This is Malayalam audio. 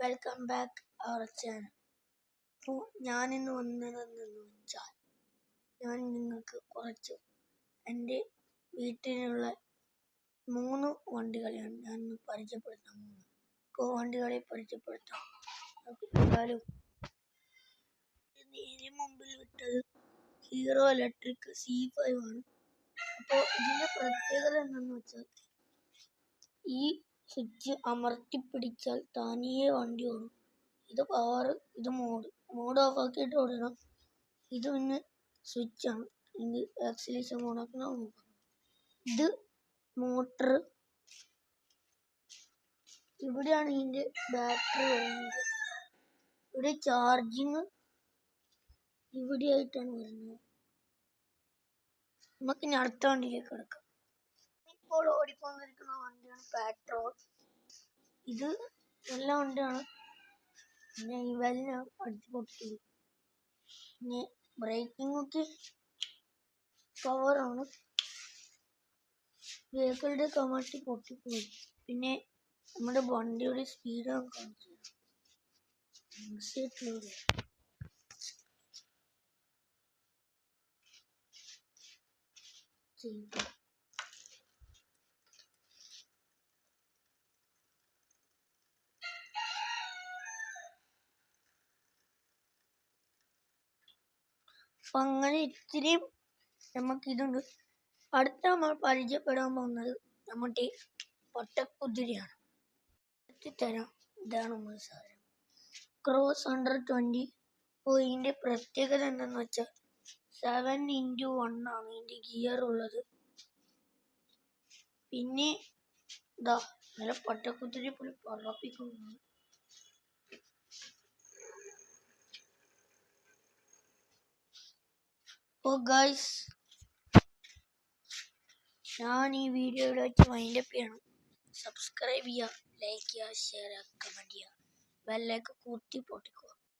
Welcome back our channel. അപ്പോൾ ഞാനിന്ന് വന്നതെന്ന് വെച്ചാൽ ഞാൻ നിങ്ങൾക്ക് കുറച്ച് എൻ്റെ വീട്ടിലുള്ള 3 വണ്ടികളെയാണ് ഞാൻ പരിചയപ്പെടുത്താൻ പോകുന്നത്. വണ്ടികളെ പരിചയപ്പെടുത്താം. ഏതായാലും നേരെ മുമ്പിൽ വിട്ടത് ഹീറോ ഇലക്ട്രിക് C5 ആണ്. അപ്പോൾ ഇതിൻ്റെ പ്രത്യേകത എന്താണെന്ന് വെച്ചാൽ ഈ സ്വിച്ച് അമർത്തിപ്പിടിച്ചാൽ തനിയെ വണ്ടി ഓടും. ഇത് പവർ, ഇത് മോഡ് ഓഫ് ആക്കിയിട്ട് ഓടണം. ഇത് പിന്നെ സ്വിച്ചാണ്. ഇത് ആക്സിലേഷൻ ഓണാക്കണം. ഇത് മോട്ടർ. ഇവിടെയാണ് ഇതിൻ്റെ ബാറ്ററി വരുന്നത്. ഇവിടെ ചാർജിങ് ഇവിടെ ആയിട്ടാണ് വരുന്നത്. നമുക്കിനി അടുത്ത വണ്ടിയിലേക്ക് കിടക്കാം. ഇപ്പോൾ ഓടിക്കൊണ്ടിരിക്കുന്ന വണ്ടിയാണ് പെട്രോൾ. ഇത് നല്ല വണ്ടിയാണ്. പിന്നെ ഈ വെല്ല അടിച്ചു പൊട്ടി. പിന്നെ ബ്രേക്കിംഗ് ഒക്കെ പവറാണ്. ബ്രേക്കുകളുടെ കമഴ്ത്തി പൊട്ടിപ്പോയി. പിന്നെ നമ്മുടെ വണ്ടിയുടെ സ്പീഡ് കാണിച്ചു അപ്പൊ അങ്ങനെ ഇത്തിരി നമുക്കിതുണ്ട്. അടുത്ത നമ്മൾ പരിചയപ്പെടാൻ പോകുന്നത് നമ്മുടെ പൊട്ടക്കുതിരയാണ്. തരാം. ഇതാണ് നമ്മൾ സാധനം. ക്രോസ് 120. അപ്പോൾ ഇതിൻ്റെ പ്രത്യേകത എന്താണെന്ന് വെച്ചാൽ 7x1 ആണ് ഇതിൻ്റെ ഗിയർ ഉള്ളത്. പിന്നെ ഇതാ നല്ല പൊട്ടക്കുതിരയെ പോലെ പറപ്പിക്കുന്നു. അപ്പോൾ ഗൈസ്, ഞാൻ ഈ വീഡിയോയുടെ വെച്ച് വൈൻഡപ്പ് ചെയ്യണം. സബ്സ്ക്രൈബ് ചെയ്യുക, ലൈക്ക് ചെയ്യുക, ഷെയർ ചെയ്യുക, കമൻറ്റ് ചെയ്യുക, ബെല്ലൈക്കൺ കൂട്ടി പൊട്ടിക്കുക.